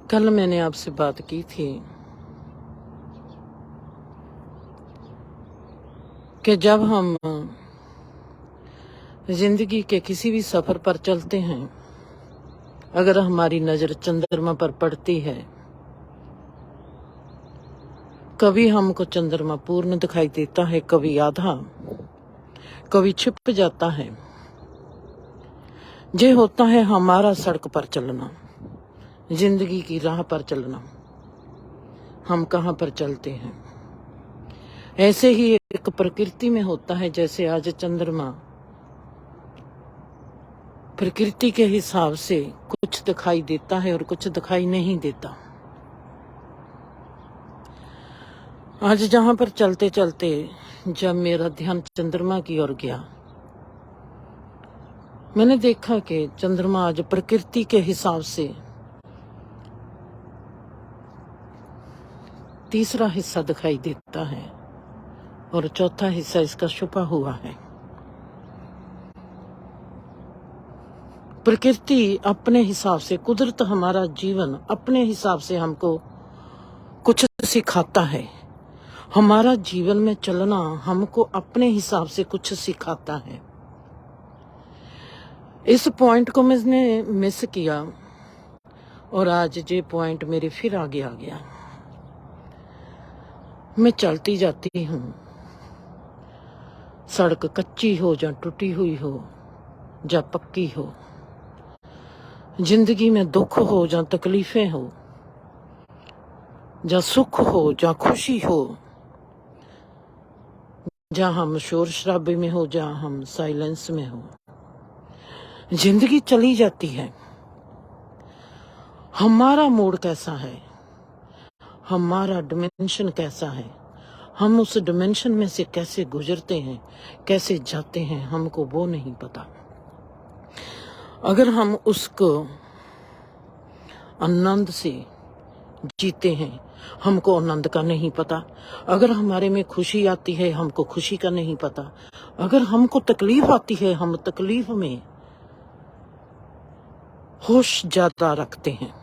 कल मैंने आपसे बात की थी कि जब हम जिंदगी के किसी भी सफर पर चलते हैं, अगर हमारी नजर चंद्रमा पर पड़ती है, कभी हमको चंद्रमा पूर्ण दिखाई देता है, कभी आधा, कभी छिप जाता है। ये होता है हमारा सड़क पर चलना, जिंदगी की राह पर चलना। हम कहाँ पर चलते हैं, ऐसे ही एक प्रकृति में होता है। जैसे आज चंद्रमा प्रकृति के हिसाब से कुछ दिखाई देता है और कुछ दिखाई नहीं देता। आज जहां पर चलते चलते जब मेरा ध्यान चंद्रमा की ओर गया, मैंने देखा कि चंद्रमा आज प्रकृति के हिसाब से तीसरा हिस्सा दिखाई देता है और चौथा हिस्सा इसका छुपा हुआ है। प्रकृति अपने हिसाब से, कुदरत, हमारा जीवन अपने हिसाब से हमको कुछ सिखाता है। हमारा जीवन में चलना हमको अपने हिसाब से कुछ सिखाता है। इस पॉइंट को मैंने मिस किया और आज ये पॉइंट मेरे फिर आगे आ गया। मैं चलती जाती हूँ, सड़क कच्ची हो या टूटी हुई हो या पक्की हो, जिंदगी में दुख हो या तकलीफें हो, या सुख हो या खुशी हो, जहाँ हम शोर शराबे में हो, जहाँ हम साइलेंस में हो, जिंदगी चली जाती है। हमारा मूड कैसा है, हमारा डिमेंशन कैसा है, हम उस डिमेंशन में से कैसे गुजरते हैं, कैसे जाते हैं, हमको वो नहीं पता। अगर हम उसको आनंद से जीते हैं, हमको आनंद का नहीं पता। अगर हमारे में खुशी आती है, हमको खुशी का नहीं पता। अगर हमको तकलीफ आती है, हम तकलीफ में होश ज्यादा रखते हैं।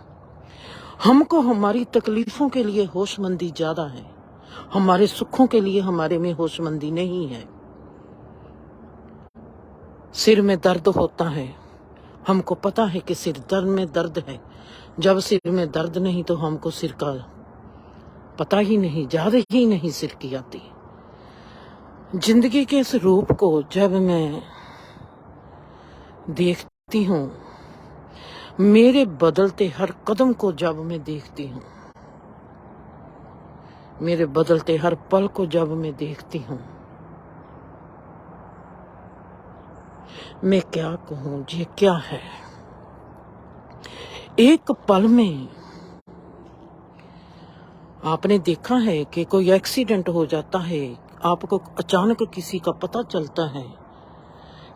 हमको हमारी तकलीफों के लिए होशमंदी ज्यादा है, हमारे सुखों के लिए हमारे में होशमंदी नहीं है। सिर में दर्द होता है, हमको पता है कि सिर दर्द में दर्द है। जब सिर में दर्द नहीं तो हमको सिर का पता ही नहीं, याद ही नहीं सिर की आती। जिंदगी के इस रूप को जब मैं देखती हूँ, मेरे बदलते हर कदम को जब मैं देखती हूँ, मेरे बदलते हर पल को जब मैं देखती हूँ, मैं क्या कहूँ, ये क्या है। एक पल में आपने देखा है कि कोई एक्सीडेंट हो जाता है, आपको अचानक किसी का पता चलता है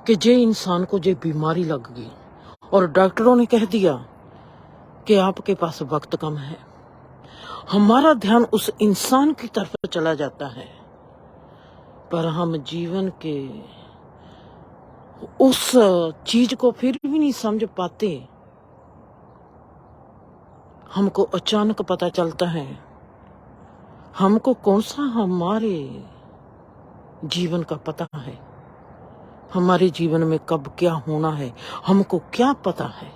कि जे इंसान को जे बीमारी लग गई और डॉक्टरों ने कह दिया कि आपके पास वक्त कम है। हमारा ध्यान उस इंसान की तरफ चला जाता है, पर हम जीवन के उस चीज को फिर भी नहीं समझ पाते। हमको अचानक पता चलता है हमको कौन सा हमारे जीवन का पता है, हमारे जीवन में कब क्या होना है, हमको क्या पता है।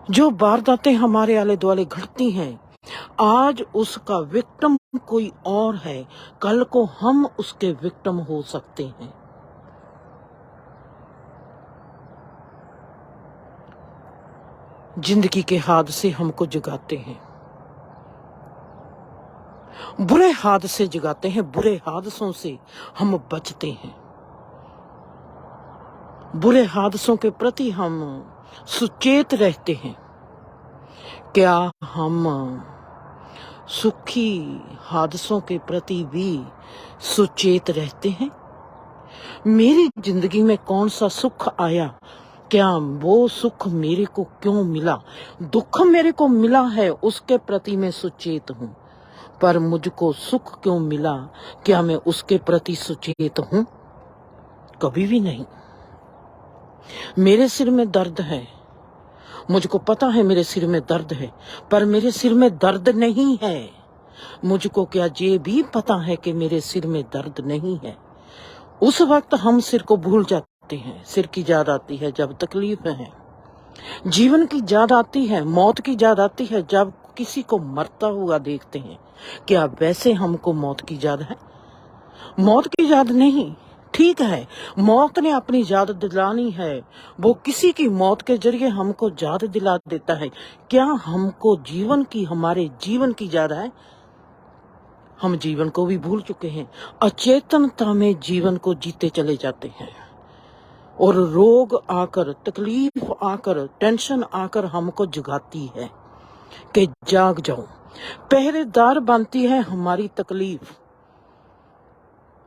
जो वारदातें हमारे आले दुआले घटती हैं, आज उसका विक्टिम कोई और है, कल को हम उसके विक्टिम हो सकते हैं। जिंदगी के हादसे हमको जगाते हैं, बुरे हादसे जगाते हैं, बुरे हादसों से हम बचते हैं। बुरे हादसों के प्रति हम सुचेत रहते हैं। क्या हम सुखी हादसों के प्रति भी सुचेत रहते हैं? मेरी जिंदगी में कौन सा सुख आया, क्या वो सुख मेरे को क्यों मिला, दुख मेरे को मिला है, उसके प्रति मैं सुचेत हूँ। पर मुझको सुख क्यों मिला, क्या मैं उसके प्रति सुचेत हूँ? कभी भी नहीं। मेरे सिर में दर्द है, मुझको पता है मेरे सिर में दर्द है, पर मेरे सिर में दर्द नहीं है। मुझको क्या ये भी पता है कि मेरे सिर में दर्द नहीं है। उस वक्त हम सिर को भूल जाते हैं। सिर की याद आती है जब तकलीफ है, जीवन की याद आती है, मौत की याद आती है जब किसी को मरता हुआ देखते हैं। क्या वैसे हमको मौत की याद है? मौत की याद नहीं। ठीक है, मौत ने अपनी याद दिलानी है, वो किसी की मौत के जरिए हमको याद दिला देता है। क्या हमको जीवन की, हमारे जीवन की याद है? हम जीवन को भी भूल चुके हैं। अचेतनता में जीवन को जीते चले जाते हैं और रोग आकर, तकलीफ आकर, टेंशन आकर हमको जगाती है कि जाग जाओ। पहरेदार बनती है हमारी तकलीफ।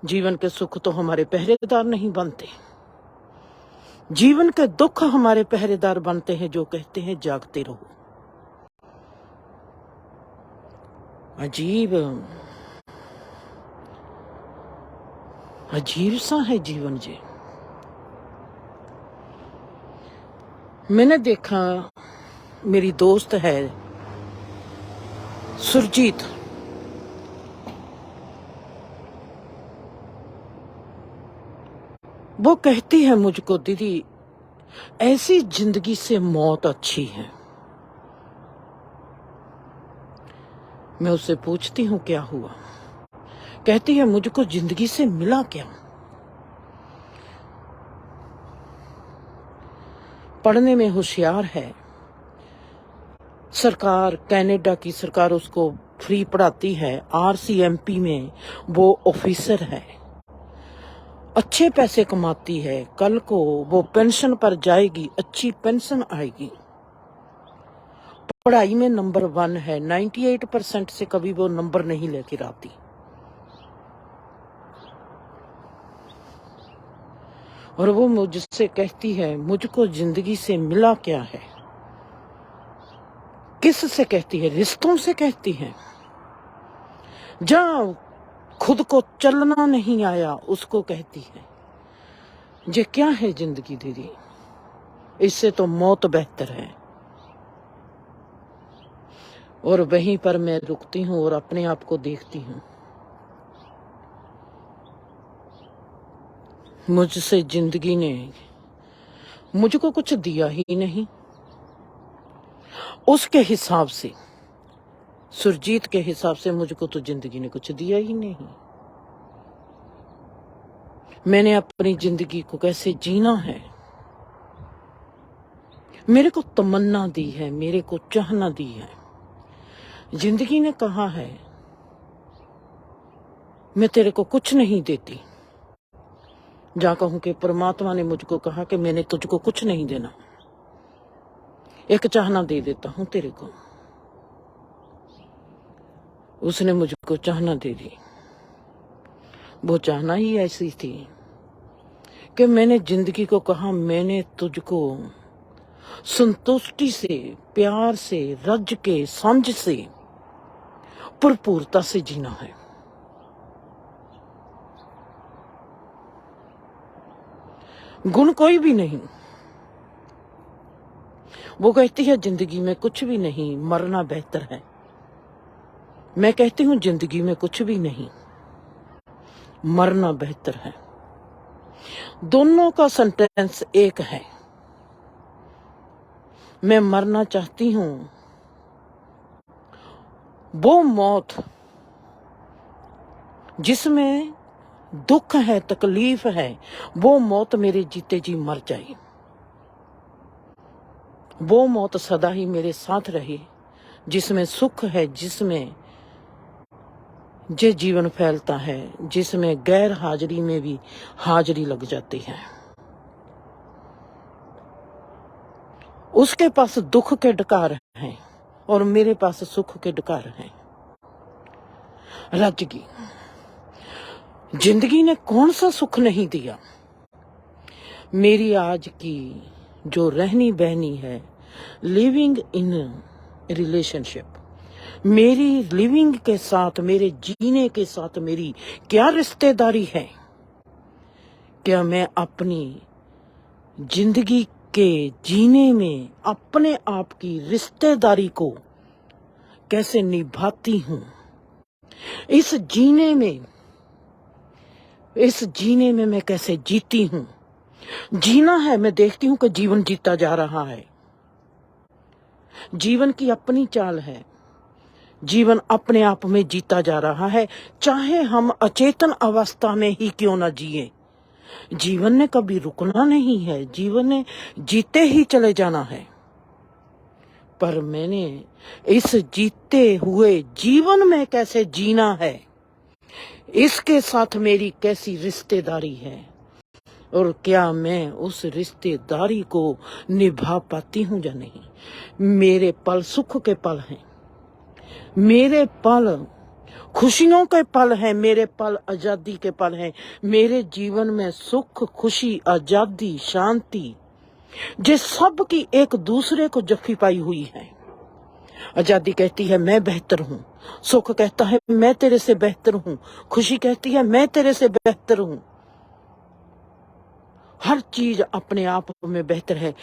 जीवन के सुख तो हमारे पहरेदार नहीं बनते। जीवन के दुख हमारे पहरेदार बनते हैं, जो कहते हैं जागते रहो। अजीब अजीब सा है जीवन जी। मैंने देखा, मेरी दोस्त है सुरजीत, वो कहती है मुझको, दीदी ऐसी जिंदगी से मौत अच्छी है। मैं उससे पूछती हूँ क्या हुआ? कहती है मुझको जिंदगी से मिला क्या? पढ़ने में होशियार है, सरकार, कनाडा की सरकार उसको फ्री पढ़ाती है। RCMP में वो ऑफिसर है, अच्छे पैसे कमाती है। कल को वो पेंशन पर जाएगी, अच्छी पेंशन आएगी। पढ़ाई में नंबर 1 है, 98% से कभी वो नंबर नहीं लेकर आती। और वो मुझसे कहती है मुझको जिंदगी से मिला क्या है? किस से कहती है? रिश्तों से कहती है। जहां खुद को चलना नहीं आया उसको कहती है ये क्या है जिंदगी दीदी, इससे तो मौत बेहतर है। और वहीं पर मैं रुकती हूँ और अपने आप को देखती हूँ। मुझसे जिंदगी ने मुझको कुछ दिया ही नहीं। उसके हिसाब से, सुरजीत के हिसाब से मुझको तो जिंदगी ने कुछ दिया ही नहीं। मैंने अपनी जिंदगी को कैसे जीना है, मेरे को तमन्ना दी है, मेरे को चाहना दी है। जिंदगी ने कहा है मैं तेरे को कुछ नहीं देती। जा कहूं कि परमात्मा ने मुझको कहा कि मैंने तुझको कुछ नहीं देना, एक चाहना दे देता हूं तेरे को। उसने मुझको चाहना दे दी। वो चाहना ही ऐसी थी कि मैंने जिंदगी को कहा मैंने तुझको संतुष्टि से, प्यार से, रज के, समझ से, भरपूरता से जीना है। गुण कोई भी नहीं। वो कहती है जिंदगी में कुछ भी नहीं, मरना बेहतर है। मैं कहती हूं जिंदगी में कुछ भी नहीं, मरना बेहतर है। दोनों का सेंटेंस एक है। मैं मरना चाहती हूं, वो मौत जिसमें दुख है, तकलीफ है, वो मौत मेरे जीते जी मर जाए। वो मौत सदा ही मेरे साथ रहे, जिसमें सुख है, जिसमें जे जीवन फैलता है, जिसमें गैर हाजिरी में भी हाजिरी लग जाती है। उसके पास दुख के डकार हैं और मेरे पास सुख के डकार हैं। रज गई जिंदगी ने कौन सा सुख नहीं दिया। मेरी आज की जो रहनी बहनी है, लिविंग इन रिलेशनशिप, मेरी लिविंग के साथ, मेरे जीने के साथ मेरी क्या रिश्तेदारी है। क्या मैं अपनी जिंदगी के जीने में अपने आप की रिश्तेदारी को कैसे निभाती हूँ, इस जीने में मैं कैसे जीती हूँ। जीना है, मैं देखती हूँ कि जीवन जीता जा रहा है। जीवन की अपनी चाल है, जीवन अपने आप में जीता जा रहा है, चाहे हम अचेतन अवस्था में ही क्यों ना जिए। जीवन ने कभी रुकना नहीं है, जीवन ने जीते ही चले जाना है। पर मैंने इस जीते हुए जीवन में कैसे जीना है, इसके साथ मेरी कैसी रिश्तेदारी है, और क्या मैं उस रिश्तेदारी को निभा पाती हूँ या नहीं। मेरे पल सुख के पल हैं, मेरे पल खुशियों के पल हैं, मेरे पल आजादी के पल हैं। मेरे जीवन में सुख, खुशी, आजादी, शांति, ये सब की एक दूसरे को जफ्फी पाई हुई है। आजादी कहती है मैं बेहतर हूँ, सुख कहता है मैं तेरे से बेहतर हूँ, खुशी कहती है मैं तेरे से बेहतर हूँ। हर चीज अपने आप में बेहतर है।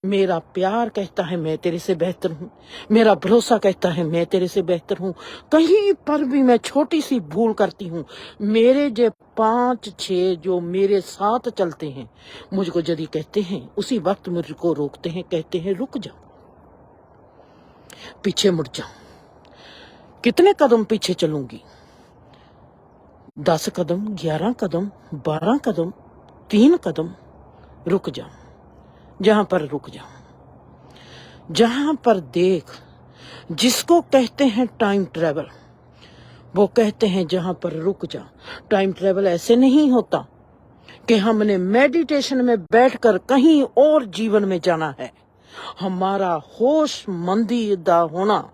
मेरा प्यार कहता है मैं तेरे से बेहतर हूँ, मेरा भरोसा कहता है मैं तेरे से बेहतर हूँ। कहीं पर भी मैं छोटी सी भूल करती हूँ, मेरे जो 5-6 जो मेरे साथ चलते हैं मुझको यदि कहते हैं, उसी वक्त मुझको रोकते हैं, कहते हैं रुक जा, पीछे मुड़ जा। कितने कदम पीछे चलूंगी? 10 कदम, 11 कदम, 12 कदम, 3 कदम। रुक जा, जहां पर रुक जा, जहां पर देख। जिसको कहते हैं टाइम ट्रेवल, वो कहते हैं जहां पर रुक जा। टाइम ट्रेवल ऐसे नहीं होता कि हमने मेडिटेशन में बैठकर कहीं और जीवन में जाना है। हमारा होशमंदीदा होना,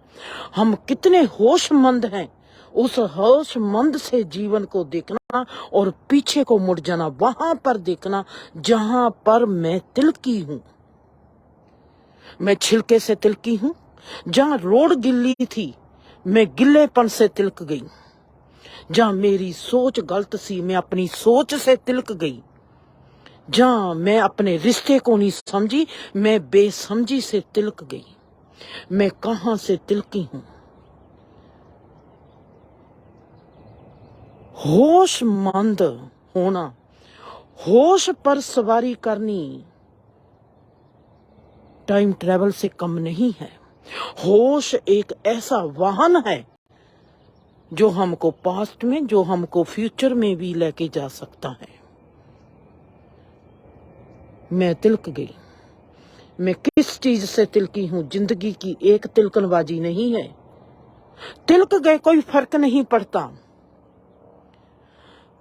हम कितने होशमंद हैं, उस होशमंद से जीवन को देखना और पीछे को मुड़ जाना, वहां पर देखना जहां पर मैं तिलकी हूं। मैं छिलके से तिलकी हूं, जहां रोड गिल्ली थी मैं गिल्लेपन से तिलक गई, जहां मेरी सोच गलत सी मैं अपनी सोच से तिलक गई, जहां मैं अपने रिश्ते को नहीं समझी मैं बेसमझी से तिलक गई। मैं कहां से तिलकी हूं? होशमंद होना, होश पर सवारी करनी टाइम ट्रेवल से कम नहीं है। होश एक ऐसा वाहन है जो हमको पास्ट में, जो हमको फ्यूचर में भी लेके जा सकता है। मैं तिलक गई। मैं किस चीज से तिलकी हूं? जिंदगी की एक तिलकनबाजी नहीं है। तिलक गए कोई फर्क नहीं पड़ता,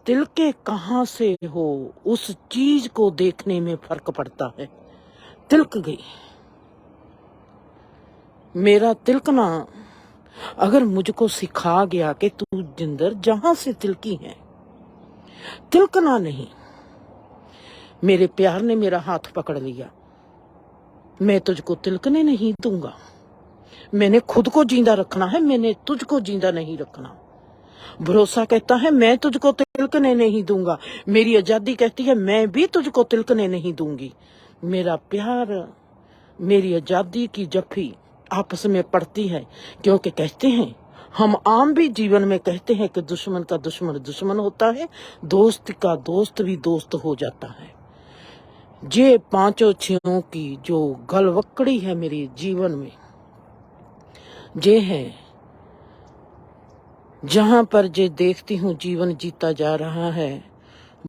तिलके कहां से हो उस चीज को देखने में फर्क पड़ता है। तिलक गई। मेरा तिलकना अगर मुझको सिखा गया कि तू जिंदर जहां से तिलकी है, तिलकना नहीं। मेरे प्यार ने मेरा हाथ पकड़ लिया, मैं तुझको तिलकने नहीं दूंगा। मैंने खुद को जिंदा रखना है, मैंने तुझको जिंदा नहीं रखना। भरोसा कहता है मैं तुझको तिलकने नहीं दूंगा। मेरी आजादी कहती है मैं भी तुझको तिलकने नहीं दूंगी। मेरा प्यार, मेरी आजादी की जफ्फी आपस में पड़ती है, क्योंकि कहते हैं, हम आम भी जीवन में कहते हैं कि दुश्मन का दुश्मन दुश्मन होता है, दोस्त का दोस्त भी दोस्त हो जाता है। ये 5 छियों की जो गलवकड़ी है मेरे जीवन में, ये है जहां पर जे देखती हूँ जीवन जीता जा रहा है,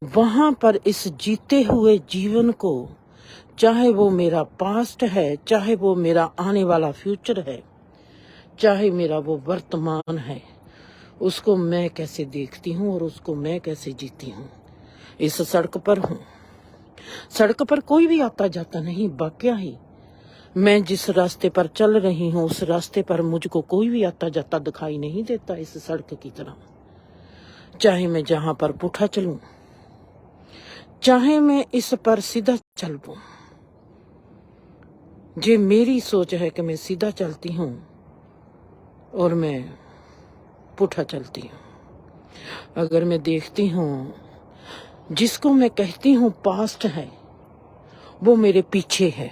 वहां पर इस जीते हुए जीवन को, चाहे वो मेरा पास्ट है, चाहे वो मेरा आने वाला फ्यूचर है, चाहे मेरा वो वर्तमान है, उसको मैं कैसे देखती हूँ और उसको मैं कैसे जीती हूँ। इस सड़क पर हूँ, सड़क पर कोई भी आता जाता नहीं, वाकया ही मैं जिस रास्ते पर चल रही हूँ उस रास्ते पर मुझको कोई भी आता जाता दिखाई नहीं देता इस सड़क की तरह। चाहे मैं जहां पर पुठा चलूं, चाहे मैं इस पर सीधा चल पाऊं, ये मेरी सोच है कि मैं सीधा चलती हूँ और मैं पुठा चलती हूँ। अगर मैं देखती हूँ जिसको मैं कहती हूँ पास्ट है, वो मेरे पीछे है।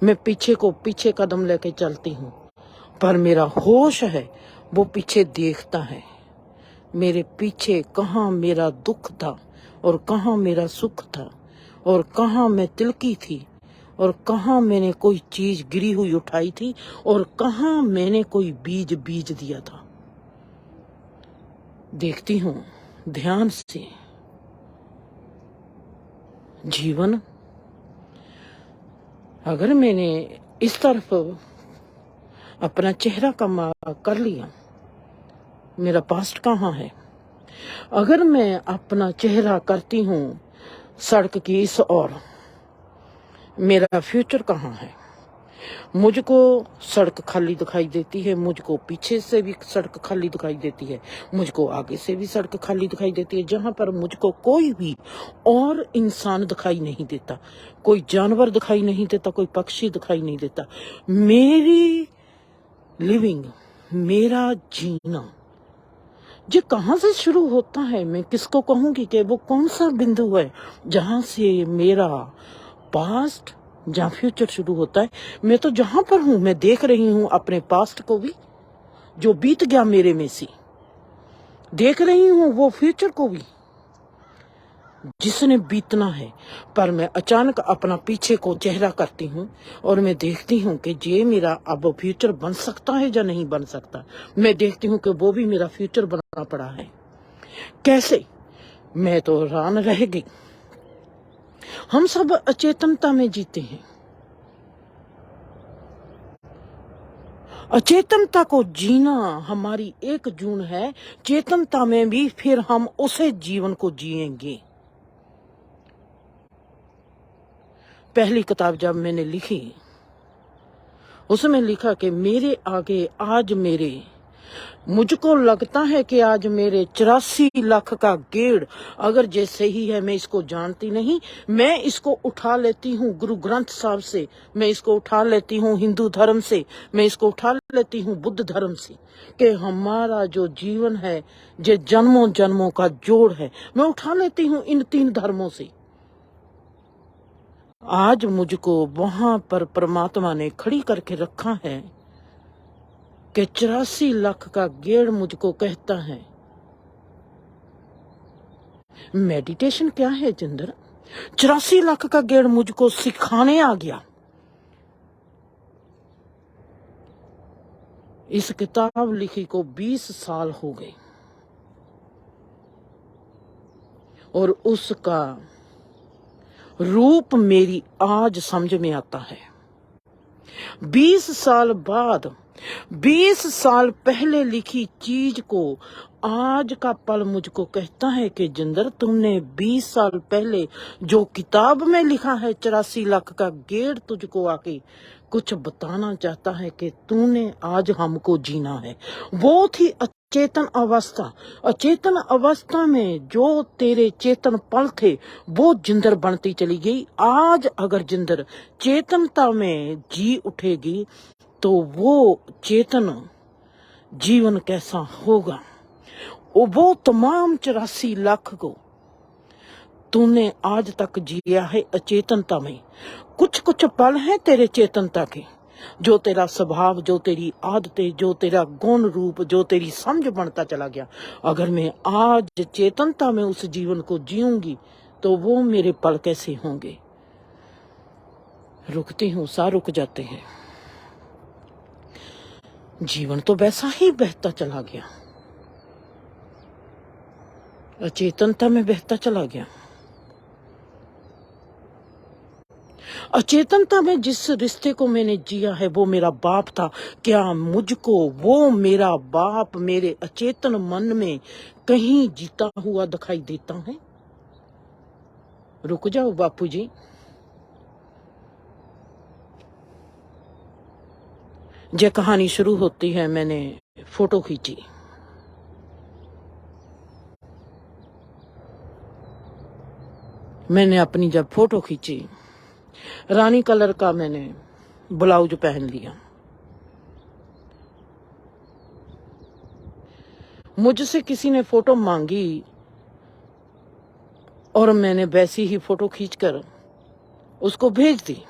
मैं पीछे कदम लेके चलती हूँ, पर मेरा होश है वो पीछे देखता है। मेरे पीछे कहाँ मेरा दुख था और कहाँ मेरा सुख था, और कहाँ मैं तिलकी थी, और कहाँ मैंने कोई चीज गिरी हुई उठाई थी, और कहाँ मैंने कोई बीज दिया था। देखती हूँ ध्यान से। जीवन अगर मैंने इस तरफ अपना चेहरा कमा कर लिया, मेरा पास्ट कहाँ है? अगर मैं अपना चेहरा करती हूँ सड़क की इस ओर, मेरा फ्यूचर कहाँ है? मुझको सड़क खाली दिखाई देती है, मुझको पीछे से भी सड़क खाली दिखाई देती है, मुझको आगे से भी सड़क खाली दिखाई देती है, जहां पर मुझको कोई भी और इंसान दिखाई नहीं देता, कोई जानवर दिखाई नहीं देता, कोई पक्षी दिखाई नहीं देता। मेरी लिविंग, मेरा जीना ये कहाँ से शुरू होता है? मैं किसको कहूंगी कि वो कौन सा बिंदु है जहां से मेरा पास्ट, जहाँ फ्यूचर शुरू होता है? मैं तो जहां पर हूं, मैं देख रही हूं अपने पास्ट को भी, जो बीत गया मेरे में से, देख रही हूं वो फ्यूचर को भी जिसने बीतना है। पर मैं अचानक अपना पीछे को चेहरा करती हूँ और मैं देखती हूँ कि ये मेरा अब फ्यूचर बन सकता है या नहीं बन सकता। मैं देखती हूँ कि वो भी मेरा फ्यूचर बना पड़ा है। कैसे? मैं तो हैरान रह गई। हम सब अचेतनता में जीते हैं। अचेतनता को जीना हमारी एक जून है, चेतनता में भी फिर हम उसे जीवन को जिएंगे। पहली किताब जब मैंने लिखी, उसमें लिखा कि मेरे आगे आज मुझको लगता है कि आज मेरे 84 लाख का गेड़, अगर जैसे ही है, मैं इसको जानती नहीं, मैं इसको उठा लेती हूँ गुरु ग्रंथ साहब से, मैं इसको उठा लेती हूँ हिंदू धर्म से, मैं इसको उठा लेती हूँ बुद्ध धर्म से, कि हमारा जो जीवन है ये जन्मों जन्मों का जोड़ है। मैं उठा लेती हूँ इन 3 धर्मों से। आज मुझको वहां पर परमात्मा ने खड़ी करके रखा है कि 84 लाख का गेड़ मुझको कहता है। मेडिटेशन क्या है जिंदर? 84 लाख का गेड़ मुझको सिखाने आ गया। इस किताब लिखी को 20 साल हो गए और उसका रूप मेरी आज समझ में आता है। 20 साल बाद, 20 साल पहले लिखी चीज को आज का पल मुझको कहता है कि जिंदर, तुमने 20 साल पहले जो किताब में लिखा है 84 लाख का गेड़ तुझको आके कुछ बताना चाहता है कि तूने आज हमको जीना है। वो थी अचेतन अवस्था। अचेतन अवस्था में जो तेरे चेतन पल थे वो जिंदर बनती चली गई। आज अगर जिंदर चेतनता में जी उठेगी तो वो चेतन जीवन कैसा होगा? वो तमाम 84 लाख को तूने आज तक जिया है अचेतनता में। कुछ कुछ पल हैं तेरे चेतनता के, जो तेरा स्वभाव, जो तेरी आदतें, जो तेरा गुण रूप, जो तेरी समझ बनता चला गया। अगर मैं आज चेतनता में उस जीवन को जीऊंगी तो वो मेरे पल कैसे होंगे? रुकती हूँ, सा रुक जाते हैं। जीवन तो वैसा ही बहता चला गया, अचेतनता में बहता चला गया। अचेतनता में जिस रिश्ते को मैंने जिया है वो मेरा बाप था। क्या मुझको वो मेरा बाप मेरे अचेतन मन में कहीं जीता हुआ दिखाई देता है? रुक जाओ बापू जी। ये कहानी शुरू होती है, मैंने फोटो खींची। मैंने अपनी जब फोटो खींची, रानी कलर का मैंने ब्लाउज पहन लिया। मुझसे किसी ने फोटो मांगी और मैंने वैसी ही फोटो खींचकर उसको भेज दी।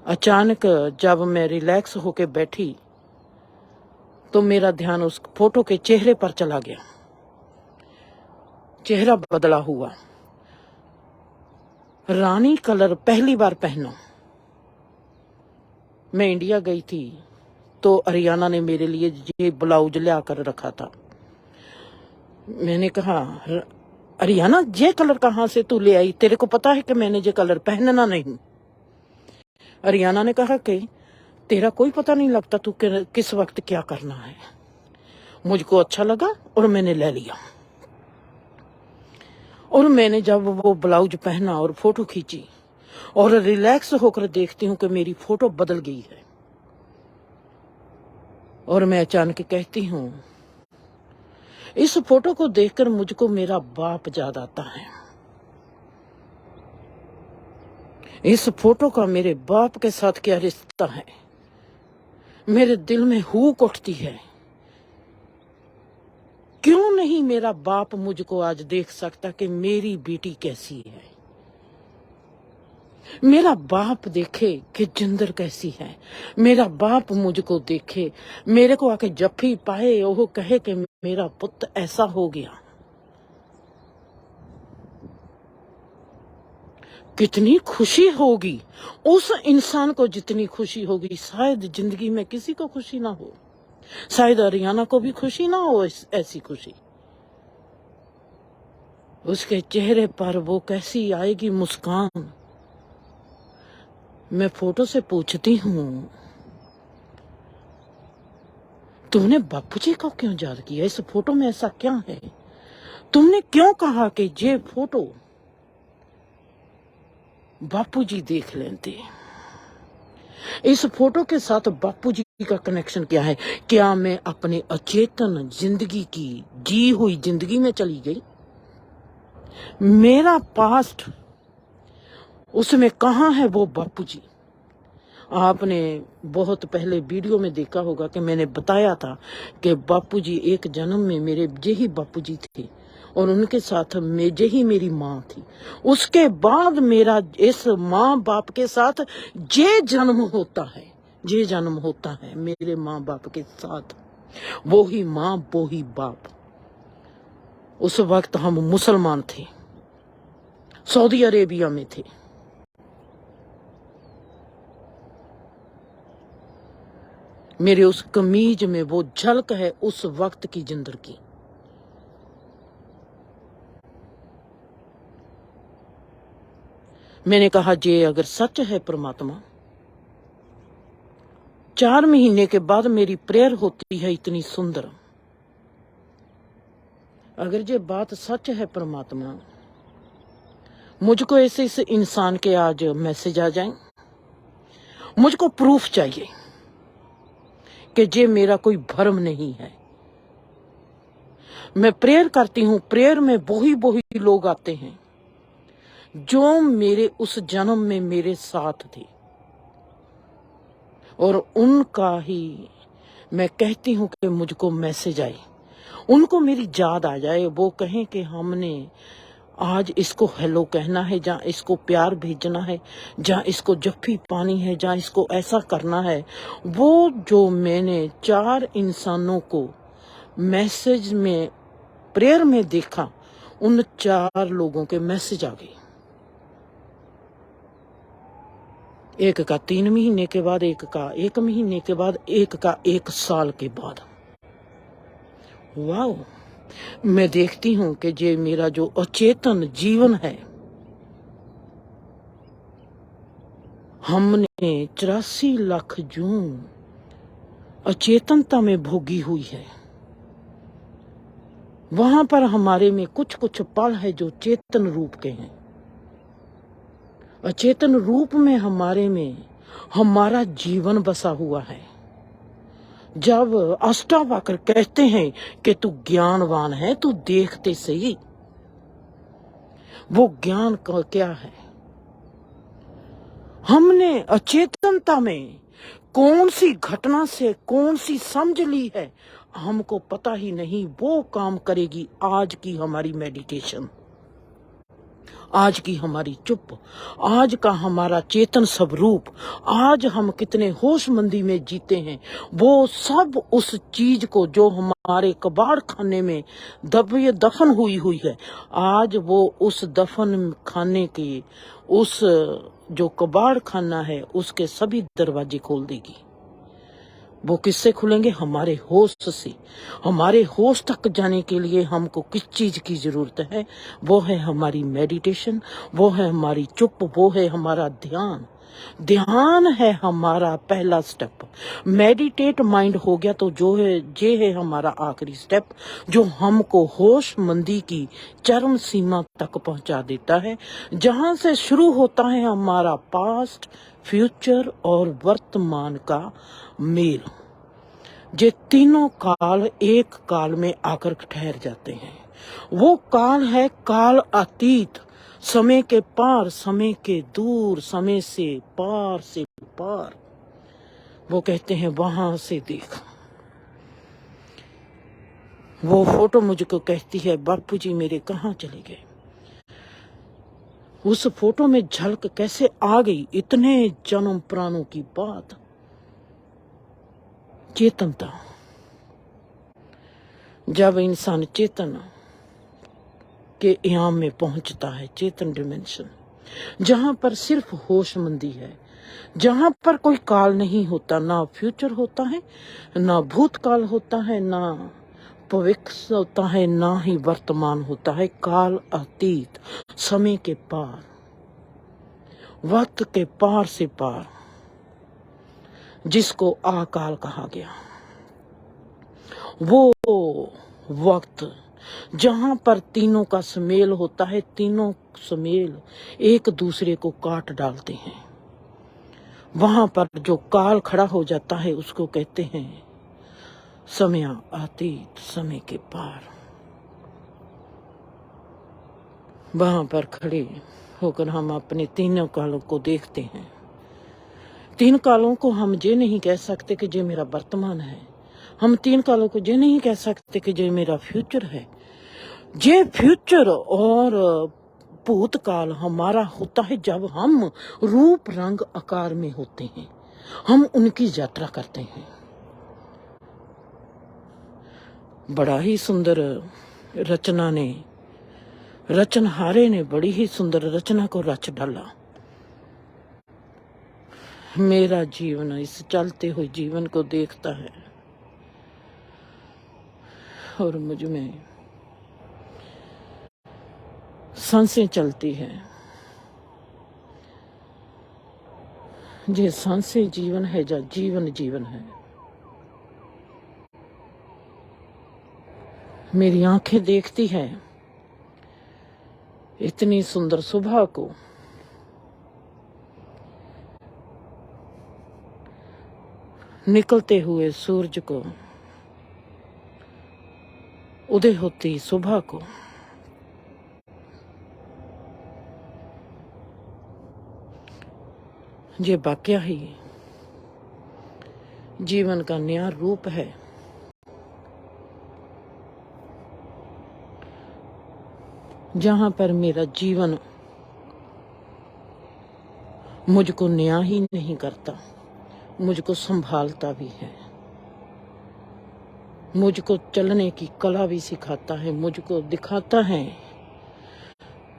अचानक जब मैं रिलैक्स होके बैठी तो मेरा ध्यान उस फोटो के चेहरे पर चला गया। चेहरा बदला हुआ, रानी कलर पहली बार पहना। मैं इंडिया गई थी तो अरियाना ने मेरे लिए ये ब्लाउज ले आकर रखा था। मैंने कहा, अरियाना ये कलर कहाँ से तू ले आई? तेरे को पता है कि मैंने ये कलर पहनना नहीं। अरियाना ने कहा कि तेरा कोई पता नहीं लगता तू किस वक्त क्या करना है। मुझको अच्छा लगा और मैंने ले लिया। और मैंने जब वो ब्लाउज पहना और फोटो खींची और रिलैक्स होकर देखती हूँ कि मेरी फोटो बदल गई है। और मैं अचानक कहती हूँ, इस फोटो को देखकर मुझको मेरा बाप याद आता है। इस फोटो का मेरे बाप के साथ क्या रिश्ता है? मेरे दिल में हूक उठती है, क्यों नहीं मेरा बाप मुझको आज देख सकता कि मेरी बेटी कैसी है? मेरा बाप देखे कि जिंदर कैसी है। मेरा बाप मुझको देखे, मेरे को आके जफ्फी पाए, वो कहे कि मेरा पुत्र ऐसा हो गया। कितनी खुशी होगी उस इंसान को, जितनी खुशी होगी शायद जिंदगी में किसी को खुशी ना हो। शायद अरियाना को भी खुशी ना हो ऐसी खुशी। उसके चेहरे पर वो कैसी आएगी मुस्कान। मैं फोटो से पूछती हूँ, तुमने बापूजी को क्यों याद किया? इस फोटो में ऐसा क्या है? तुमने क्यों कहा कि ये फोटो बापूजी देख लेते? इस फोटो के साथ बापूजी का कनेक्शन क्या है? क्या मैं अपने अचेतन जिंदगी की जी हुई जिंदगी में चली गई? मेरा पास्ट उसमें कहाँ है वो बापूजी? आपने बहुत पहले वीडियो में देखा होगा कि मैंने बताया था कि बापूजी एक जन्म में मेरे यही बापूजी थे और उनके साथ यही मेरी माँ थी। उसके बाद मेरा इस माँ बाप के साथ ये जन्म होता है मेरे माँ बाप के साथ। वो ही माँ वो ही बाप। उस वक्त हम मुसलमान थे, सऊदी अरेबिया में थे। मेरे उस कमीज में वो झलक है उस वक्त की जिंदगी। मैंने कहा, जे अगर सच है परमात्मा, 4 महीने के बाद मेरी प्रेयर होती है इतनी सुंदर। अगर ये बात सच है परमात्मा, मुझको ऐसे इस इंसान के आज मैसेज आ जाएं। मुझको प्रूफ चाहिए कि ये मेरा कोई भ्रम नहीं है। मैं प्रेयर करती हूँ, प्रेयर में वही लोग आते हैं जो मेरे उस जन्म में मेरे साथ थे, और उनका ही मैं कहती हूँ कि मुझको मैसेज आए, उनको मेरी याद आ जाए। वो कहें कि हमने आज इसको हेलो कहना है, जहाँ इसको प्यार भेजना है, जहाँ इसको जफ्फी पानी है, जहाँ इसको ऐसा करना है। वो जो मैंने 4 इंसानों को मैसेज में प्रेयर में देखा, उन 4 लोगों के मैसेज आ गए। एक का 3 महीने के बाद, एक का 1 महीने के बाद, एक का 1 साल के बाद। वाह! मैं देखती हूँ कि ये मेरा जो अचेतन जीवन है, हमने 84 लाख जून अचेतनता में भोगी हुई है। वहां पर हमारे में कुछ पल है जो चेतन रूप के हैं। अचेतन रूप में हमारे में हमारा जीवन बसा हुआ है। जब अष्टावक्र कहते हैं कि तू ज्ञानवान है, तू देखते सही, वो ज्ञान का क्या है? हमने अचेतनता में कौन सी घटना से कौन सी समझ ली है, हमको पता ही नहीं। वो काम करेगी आज की हमारी मेडिटेशन। आज की हमारी चुप, आज का हमारा चेतन स्वरूप, आज हम कितने होशमंदी में जीते हैं, वो सब उस चीज को जो हमारे कबाड़ खाने में दफन हुई है, आज वो उस दफन खाने की, उस जो कबाड़ खाना है, उसके सभी दरवाजे खोल देगी। वो किससे खुलेंगे? हमारे होश से। हमारे होश तक जाने के लिए हमको किस चीज की जरूरत है? वो है हमारी मेडिटेशन, वो है हमारी चुप, वो है हमारा ध्यान। ध्यान है हमारा पहला स्टेप। मेडिटेट माइंड हो गया तो जो है ये है हमारा आखिरी स्टेप, जो हमको होशमंदी की चरम सीमा तक पहुंचा देता है, जहां से शुरू होता है हमारा पास्ट, फ्यूचर और वर्तमान का मेल। ये तीनों काल एक काल में आकर ठहर जाते हैं। वो काल है काल अतीत, समय के पार, समय के दूर, समय से पार। वो कहते हैं वहां से देख। वो फोटो मुझको कहती है बापूजी मेरे कहाँ चले गए। उस फोटो में झलक कैसे आ गई इतने जन्म प्राणों की बात। चेतनता, जब इंसान चेतन के याम में पहुंचता है, चेतन डिमेंशन, जहां पर सिर्फ होशमंदी है, जहां पर कोई काल नहीं होता, ना फ्यूचर होता है, ना भूतकाल होता है, ना भविष्य होता है, ना ही वर्तमान होता है। काल अतीत, समय के पार, वक्त के पार से पार, जिसको अकाल कहा गया। वो वक्त जहां पर तीनों का सुमेल होता है, तीनों सुमेल एक दूसरे को काट डालते हैं, वहां पर जो काल खड़ा हो जाता है उसको कहते हैं समय अतीत, समय के पार। वहां पर खड़े होकर हम अपने तीनों कालों को देखते हैं। तीन कालों को हम ये नहीं कह सकते कि ये मेरा वर्तमान है, हम तीन कालों को ये नहीं कह सकते कि ये मेरा फ्यूचर है। ये फ्यूचर और भूतकाल हमारा होता है जब हम रूप रंग आकार में होते हैं, हम उनकी यात्रा करते हैं। बड़ा ही सुंदर रचनहारे ने बड़ी ही सुंदर रचना को रच डाला। मेरा जीवन इस चलते हुए जीवन को देखता है और मुझ में सांसें चलती है। ये सांसें जीवन है, जा जीवन है। मेरी आंखें देखती है इतनी सुंदर सुबह को, निकलते हुए सूरज को, उदय होती सुबह को। ये वाकया ही जीवन का नया रूप है। जहां पर मेरा जीवन मुझको नया ही नहीं करता, मुझको संभालता भी है, मुझको चलने की कला भी सिखाता है, मुझको दिखाता है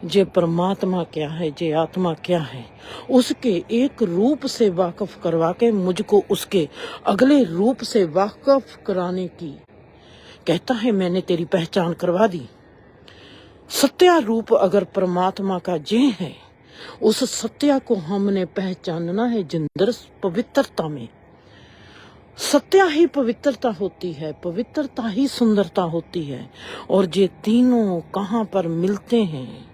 जे परमात्मा क्या है, जे आत्मा क्या है, उसके एक रूप से वाकिफ करवा के मुझको उसके अगले रूप से वाकिफ कराने की कहता है मैंने तेरी पहचान करवा दी। सत्या रूप अगर परमात्मा का जे है, उस सत्या को हमने पहचानना है जिंदर पवित्रता में। सत्या ही पवित्रता होती है, पवित्रता ही सुंदरता होती है। और ये तीनों कहाँ पर मिलते हैं,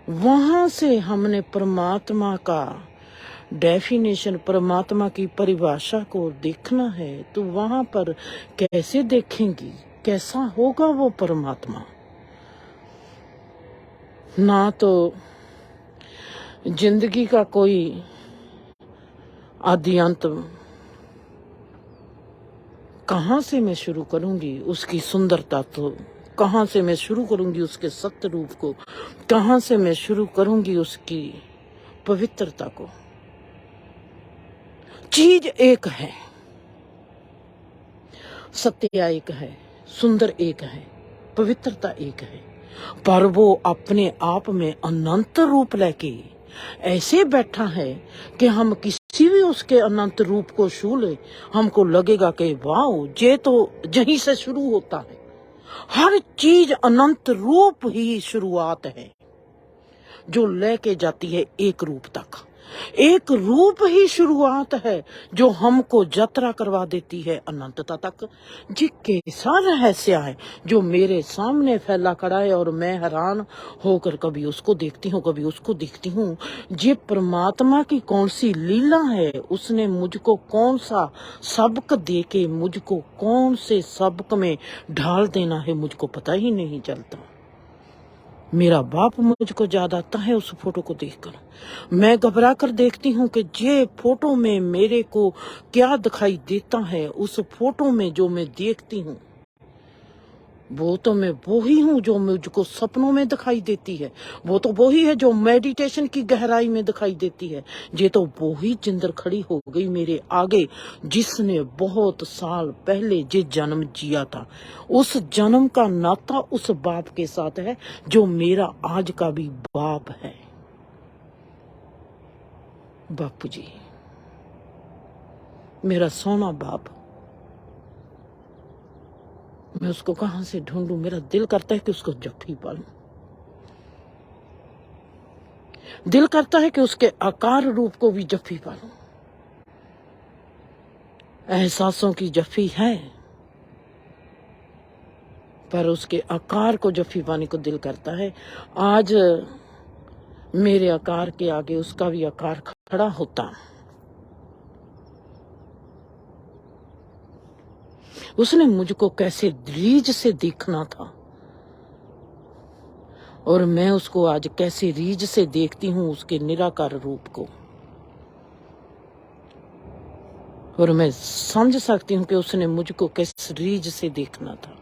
वहां से हमने परमात्मा का डेफिनेशन, परमात्मा की परिभाषा को देखना है। तो वहां पर कैसे देखेंगी, कैसा होगा वो परमात्मा? ना तो जिंदगी का कोई आदि अंत, कहाँ से मैं शुरू करूंगी? उसकी सुंदरता तो कहाँ से मैं शुरू करूंगी उसके सत्य रूप को, कहाँ से मैं शुरू करूंगी उसकी पवित्रता को। चीज एक है, सत्य एक है, सुंदर एक है, पवित्रता एक है, पर वो अपने आप में अनंत रूप लेके ऐसे बैठा है कि हम किसी भी उसके अनंत रूप को छू ले, हमको लगेगा कि वाओ, ये तो यहीं से शुरू होता है। हर चीज अनंत रूप ही शुरुआत है, जो लेके जाती है एक रूप तक। एक रूप ही शुरुआत है जो हमको यात्रा करवा देती है अनंतता तक। जी कैसा रहस्य है जो मेरे सामने फैला खड़ा है और मैं हैरान होकर कभी उसको देखती हूँ, कभी उसको देखती हूँ। ये परमात्मा की कौन सी लीला है, उसने मुझको कौन सा सबक दे के मुझको कौन से सबक में ढाल देना है, मुझको पता ही नहीं चलता। मेरा बाप मुझको याद आता है उस फोटो को देखकर। मैं घबरा कर देखती हूँ कि ये फोटो में मेरे को क्या दिखाई देता है। उस फोटो में जो मैं देखती हूँ वो तो मैं वो ही हूँ जो मुझको सपनों में दिखाई देती है। वो तो वो ही है जो मेडिटेशन की गहराई में दिखाई देती है। ये तो वो ही जिंदर खड़ी हो गई मेरे आगे, जिसने बहुत साल पहले ये जन्म जिया था। उस जन्म का नाता उस बाप के साथ है जो मेरा आज का भी बाप है। बापू जी, मेरा सोना बाप। मैं उसको कहां से ढूंढूं? मेरा दिल करता है कि उसको जप्फी पालूं। दिल करता है कि उसके आकार रूप को भी जप्फी पालूं। एहसासों की जफ्फी है, पर उसके आकार को जफ्फी पाने को दिल करता है। आज मेरे आकार के आगे उसका भी आकार खड़ा होता। उसने मुझको कैसे रीझ से देखना था और मैं उसको आज कैसे रीझ से देखती हूँ, उसके निराकार रूप को। और मैं समझ सकती हूँ कि उसने मुझको किस रीझ से देखना था।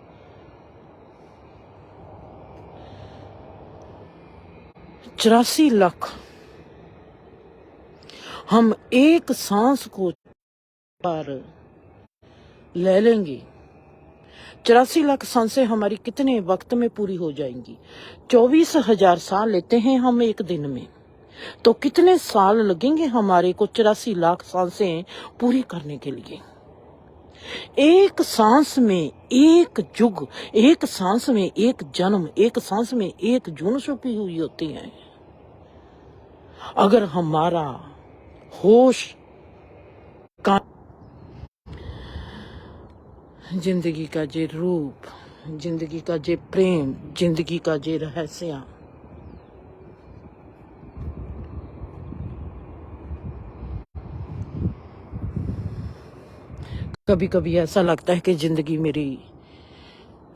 चौरासी लाख हम एक सांस को पर ले लेंगे। 84 लाख सांसें हमारी कितने वक्त में पूरी हो जाएंगी? 24,000 साल लेते हैं हम एक दिन में, तो कितने साल लगेंगे हमारे को 84 लाख सांसें पूरी करने के लिए? एक सांस में एक युग, एक सांस में एक जन्म, एक सांस में एक जून छुपी हुई होती है। अगर हमारा होश का जिंदगी का जे रूप, जिंदगी का जे प्रेम, जिंदगी का जे रहस्य, कभी कभी ऐसा लगता है कि जिंदगी मेरी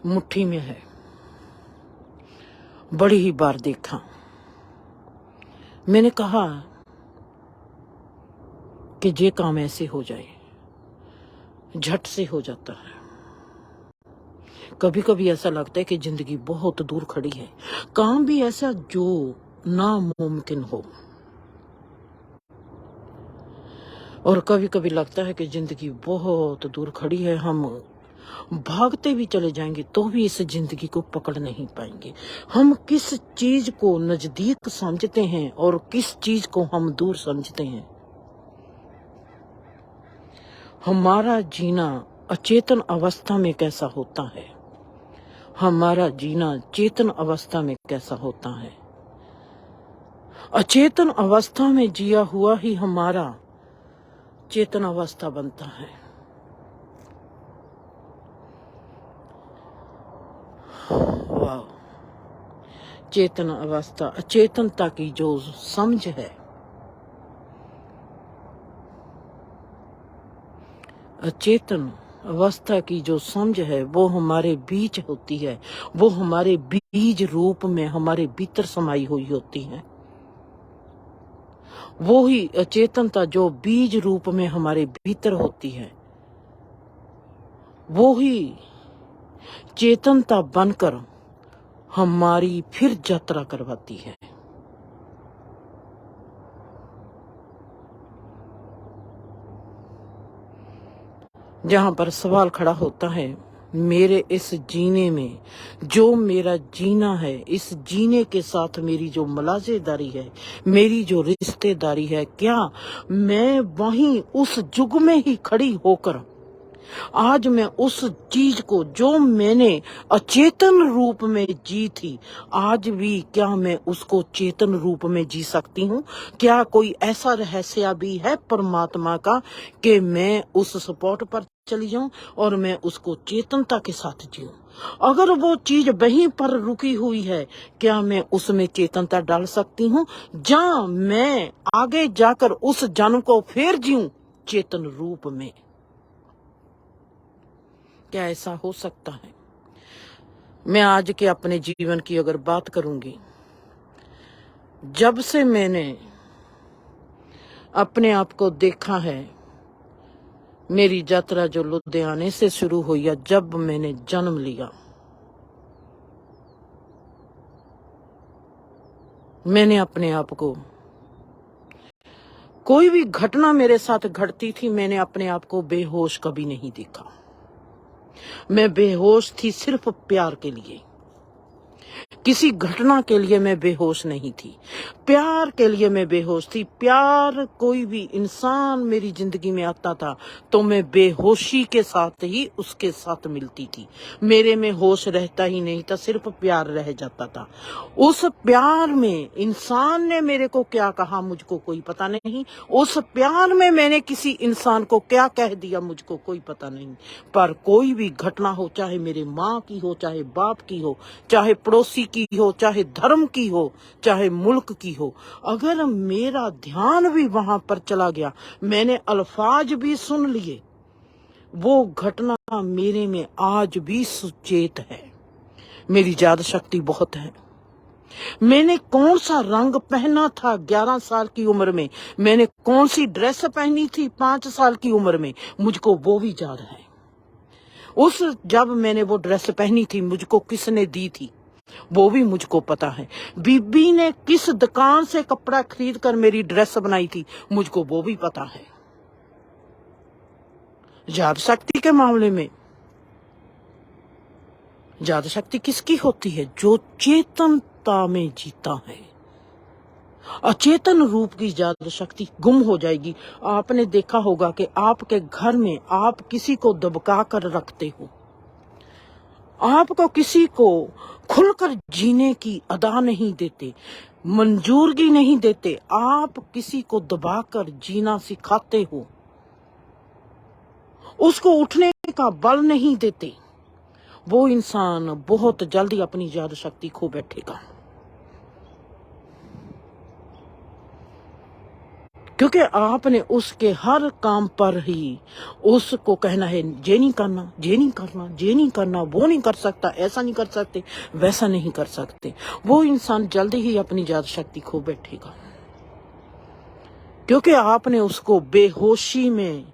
मुट्ठी में है। बड़ी ही बार देखा, मैंने कहा कि ये काम ऐसे हो जाए, झट से हो जाता है। कभी कभी ऐसा लगता है कि जिंदगी बहुत दूर खड़ी है, काम भी ऐसा जो नामुमकिन हो। और कभी कभी लगता है कि जिंदगी बहुत दूर खड़ी है, हम भागते भी चले जाएंगे तो भी इस जिंदगी को पकड़ नहीं पाएंगे। हम किस चीज को नजदीक समझते हैं और किस चीज को हम दूर समझते हैं। हमारा जीना अचेतन अवस्था में कैसा होता है, हमारा जीना चेतन अवस्था में कैसा होता है। अचेतन अवस्था में जिया हुआ ही हमारा चेतन अवस्था बनता है। वाह, चेतन अवस्था, अचेतनता की जो समझ है, अचेतन अवस्था की जो समझ है वो हमारे बीच होती है, वो हमारे बीज रूप में हमारे भीतर समाई हुई होती है। वो ही अचेतनता जो बीज रूप में हमारे भीतर होती है, वो ही चेतनता बनकर हमारी फिर यात्रा करवाती है। जहां पर सवाल खड़ा होता है, मेरे इस जीने में, जो मेरा जीना है, इस जीने के साथ मेरी जो मुलाजेदारी है, मेरी जो रिश्तेदारी है, क्या मैं वहीं उस युग में ही खड़ी होकर आज मैं उस चीज को जो मैंने अचेतन रूप में जी थी, आज भी क्या मैं उसको चेतन रूप में जी सकती हूँ? क्या कोई ऐसा रहस्य भी है परमात्मा का कि मैं उस स्पॉट पर चली जाऊं और मैं उसको चेतनता के साथ जीऊं? अगर वो चीज वहीं पर रुकी हुई है, क्या मैं उसमें चेतनता डाल सकती हूँ, या मैं आगे जाकर उस जन्म को फिर जीऊं चेतन रूप में? क्या ऐसा हो सकता है? मैं आज के अपने जीवन की अगर बात करूंगी, जब से मैंने अपने आप को देखा है, मेरी यात्रा जो लुधियाने से शुरू हुई है, जब मैंने जन्म लिया, मैंने अपने आप को, कोई भी घटना मेरे साथ घटती थी, मैंने अपने आप को बेहोश कभी नहीं देखा। मैं बेहोश थी सिर्फ प्यार के लिए, किसी घटना के लिए मैं बेहोश नहीं थी, प्यार के लिए मैं बेहोश थी। प्यार, कोई भी इंसान मेरी जिंदगी में आता था तो मैं बेहोशी के साथ ही उसके साथ मिलती थी, मेरे में होश रहता ही नहीं था, सिर्फ प्यार रह जाता था। उस प्यार में इंसान ने मेरे को क्या कहा मुझको कोई पता नहीं, उस प्यार में मैंने किसी इंसान को क्या कह दिया मुझको कोई पता नहीं। पर कोई भी घटना हो, चाहे मेरे माँ की हो, चाहे बाप की हो, चाहे पड़ोसी की हो, चाहे धर्म की हो, चाहे मुल्क की हो, अगर मेरा ध्यान भी वहां पर चला गया, मैंने अल्फाज भी सुन लिए, वो घटना मेरे में आज भी सुचेत है। मेरी याद शक्ति बहुत है। मैंने कौन सा रंग पहना था 11 साल की उम्र में, मैंने कौन सी ड्रेस पहनी थी 5 साल की उम्र में, मुझको वो भी याद है। उस जब मैंने वो ड्रेस पहनी थी, मुझको किसने दी थी वो भी मुझको पता है। बीबी ने किस दुकान से कपड़ा खरीद कर मेरी ड्रेस बनाई थी, मुझको वो भी पता है। याद शक्ति के मामले में, याद शक्ति किसकी होती है? जो चेतनता में जीता है। अचेतन रूप की याद शक्ति गुम हो जाएगी। आपने देखा होगा कि आपके घर में आप किसी को दबका कर रखते हो, आपको किसी को खुलकर जीने की अदा नहीं देते, मंजूरगी नहीं देते, आप किसी को दबाकर जीना सिखाते हो, उसको उठने का बल नहीं देते, वो इंसान बहुत जल्दी अपनी याद शक्ति खो बैठेगा। क्योंकि आपने उसके हर काम पर ही उसको कहना है, ये नहीं करना, ये नहीं करना, ये नहीं करना, वो नहीं कर सकता, ऐसा नहीं कर सकते, वैसा नहीं कर सकते। वो इंसान जल्दी ही अपनी याद शक्ति खो बैठेगा, क्योंकि आपने उसको बेहोशी में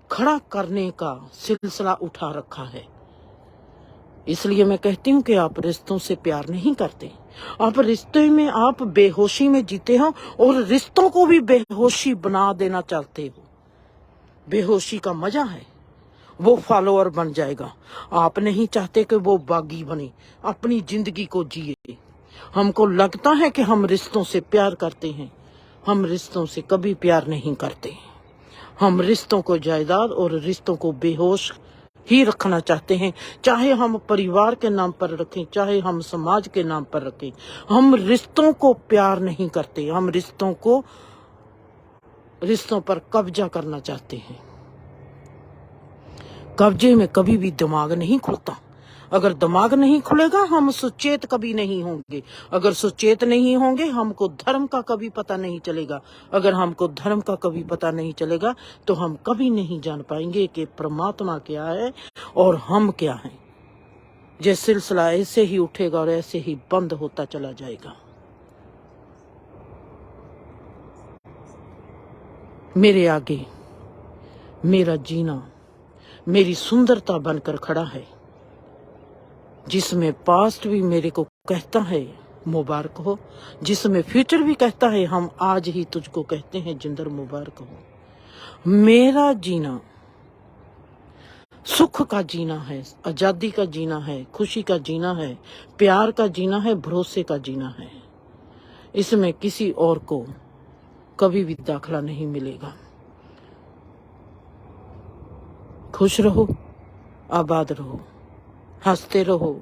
खड़ा करने का सिलसिला उठा रखा है। इसलिए मैं कहती हूँ कि आप रिश्तों से प्यार नहीं करते, आप रिश्ते में आप बेहोशी में जीते हो और रिश्तों को भी बेहोशी बना देना चाहते हो। बेहोशी का मजा है, वो फॉलोअर बन जाएगा। आप नहीं चाहते कि वो बागी बने, अपनी जिंदगी को जिए। हमको लगता है कि हम रिश्तों से प्यार करते हैं, हम रिश्तों से कभी प्यार नहीं करते। हम रिश्तों को जायदाद और रिश्तों को बेहोश ही रखना चाहते हैं, चाहे हम परिवार के नाम पर रखें, चाहे हम समाज के नाम पर रखें। हम रिश्तों को प्यार नहीं करते, हम रिश्तों पर कब्जा करना चाहते हैं। कब्जे में कभी भी दिमाग नहीं खुलता। अगर दिमाग नहीं खुलेगा, हम सुचेत कभी नहीं होंगे। अगर सुचेत नहीं होंगे, हमको धर्म का कभी पता नहीं चलेगा। अगर हमको धर्म का कभी पता नहीं चलेगा, तो हम कभी नहीं जान पाएंगे कि परमात्मा क्या है और हम क्या हैं। ये सिलसिला ऐसे ही उठेगा और ऐसे ही बंद होता चला जाएगा। मेरे आगे मेरा जीना, मेरी सुंदरता बनकर खड़ा है। जिसमें पास्ट भी मेरे को कहता है मुबारक हो, जिसमें फ्यूचर भी कहता है हम आज ही तुझको कहते हैं जिंदर मुबारक हो। मेरा जीना सुख का जीना है, आजादी का जीना है, खुशी का जीना है, प्यार का जीना है, भरोसे का जीना है। इसमें किसी और को कभी भी दाखला नहीं मिलेगा। खुश रहो, आबाद रहो, हंसते रहो,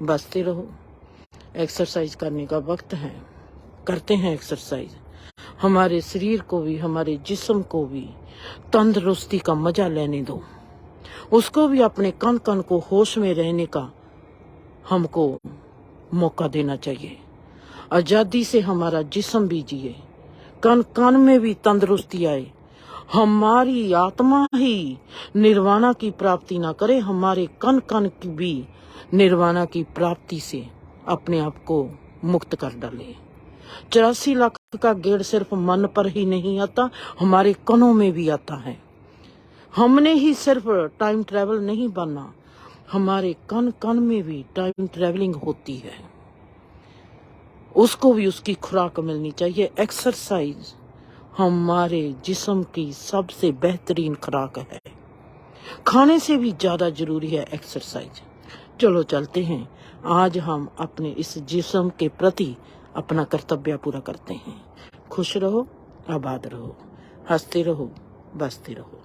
बसते रहो। एक्सरसाइज करने का वक्त है, करते हैं एक्सरसाइज। हमारे शरीर को भी, हमारे जिस्म को भी तंदुरुस्ती का मजा लेने दो। उसको भी अपने कन कन को होश में रहने का हमको मौका देना चाहिए। आजादी से हमारा जिस्म भी जिए, कन कन में भी तंदुरुस्ती आए। हमारी आत्मा ही निर्वाणा की प्राप्ति ना करे, हमारे कन कन की भी निर्वाणा की प्राप्ति से अपने आप को मुक्त कर डाले। 84 लाख का गेड़ सिर्फ मन पर ही नहीं आता, हमारे कनों में भी आता है। हमने ही सिर्फ टाइम ट्रेवल नहीं बनना, हमारे कन कन में भी टाइम ट्रेवलिंग होती है। उसको भी उसकी खुराक मिलनी चाहिए। एक्सरसाइज हमारे जिस्म की सबसे बेहतरीन खुराक है, खाने से भी ज्यादा जरूरी है एक्सरसाइज। चलो चलते हैं, आज हम अपने इस जिस्म के प्रति अपना कर्तव्य पूरा करते हैं। खुश रहो, आबाद रहो, हंसते रहो, बसते रहो।